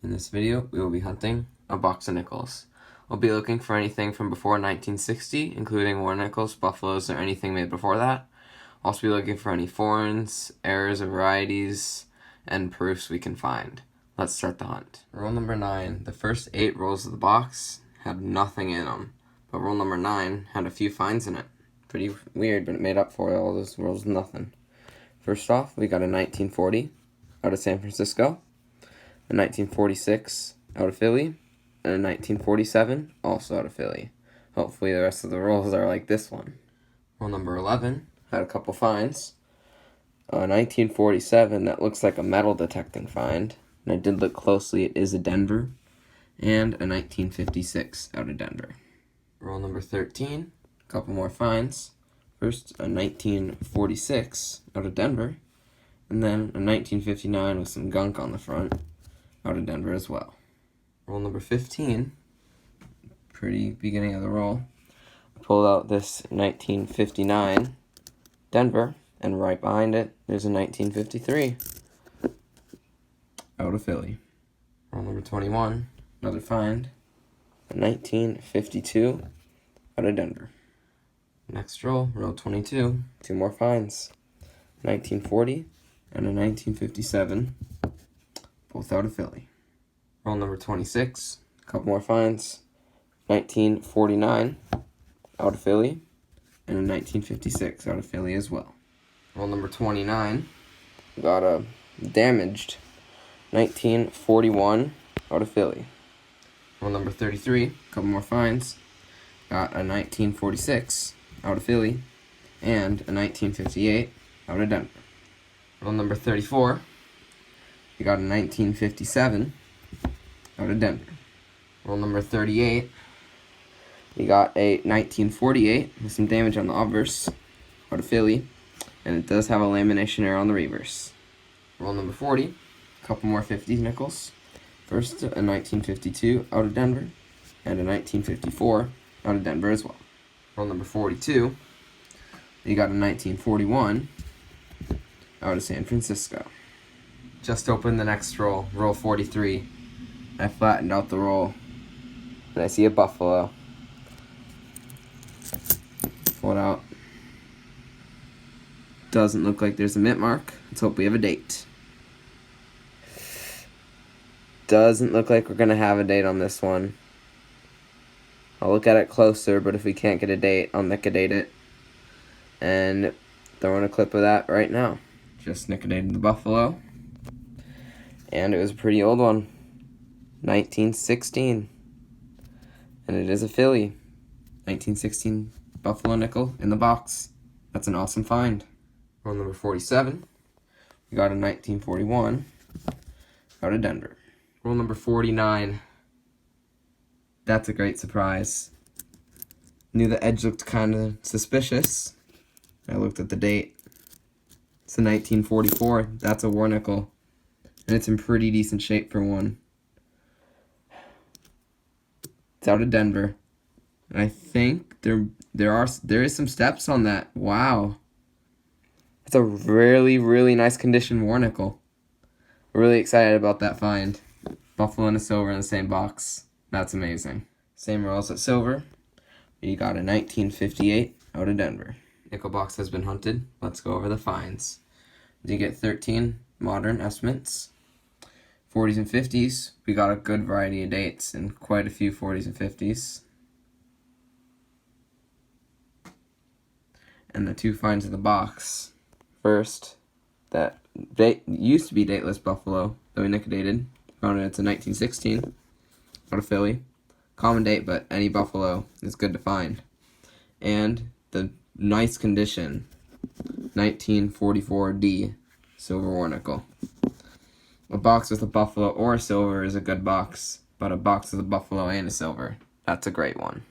In this video, we will be hunting a box of nickels. We'll be looking for anything from before 1960, including war nickels, buffaloes, or anything made before that. We'll also be looking for any foreigns, errors of varieties, and proofs we can find. Let's start the hunt. Roll number 9. The first 8 rolls of the box had nothing in them, but roll number 9 had a few finds in it. Pretty weird, but it made up for all those rolls of nothing. First off, we got a 1940 out of San Francisco, a 1946 out of Philly, and a 1947 also out of Philly. Hopefully the rest of the rolls are like this one. Roll number 11 had a couple finds. A 1947 that looks like a metal detecting find, and I did look closely, it is a Denver, and a 1956 out of Denver. Roll number 13, a couple more finds. First, a 1946 out of Denver, and then a 1959 with some gunk on the front out of Denver as well. Roll number 15, pretty beginning of the roll. I pulled out this 1959 Denver, and right behind it, there's a 1953 out of Philly. Roll number 21, another find, a 1952 out of Denver. Next roll, roll 22, 2 more finds, 1940 and a 1957, both out of Philly. Roll number 26, a couple more finds, 1949 out of Philly, and a 1956 out of Philly as well. Roll number 29, got a damaged 1941 out of Philly. Roll number 33, a couple more finds, got a 1946 out of Philly, and a 1958 out of Denver. Roll number 34, we got a 1957 out of Denver. Roll number 38, we got a 1948 with some damage on the obverse out of Philly, and it does have a lamination error on the reverse. Roll number 40, a couple more 50s nickels. First, a 1952 out of Denver, and a 1954 out of Denver as well. Roll number 42, you got a 1941 out of San Francisco. Just opened the next roll, roll 43. I flattened out the roll, and I see a buffalo. Pull it out. Doesn't look like there's a mint mark. Let's hope we have a date. Doesn't look like we're going to have a date on this one. I'll look at it closer, but if we can't get a date, I'll nicodate it. And throwing a clip of that right now. Just nicodated the buffalo. And it was a pretty old one. 1916. And it is a Philly. 1916 buffalo nickel in the box. That's an awesome find. Roll number 47. We got a 1941 out of Denver. Roll number 49. That's a great surprise. Knew the edge looked kind of suspicious. I looked at the date. It's a 1944. That's a war nickel. And it's in pretty decent shape for one. It's out of Denver. And I think there is some steps on that. Wow. It's a really, really nice condition war nickel. Really excited about that find. Buffalo and a silver in the same box. That's amazing. Same rolls at silver. We got a 1958 out of Denver. Nickel box has been hunted. Let's go over the finds. Did get 13 modern estimates. 40s and 50s. We got a good variety of dates and quite a few 40s and 50s. And the 2 finds in the box. First, that used to be dateless buffalo that we nicodated. Found it, it's a 1916 out of Philly. Common date, but any buffalo is good to find. And the nice condition 1944D silver war nickel. A box with a buffalo or a silver is a good box, but a box with a buffalo and a silver, that's a great one.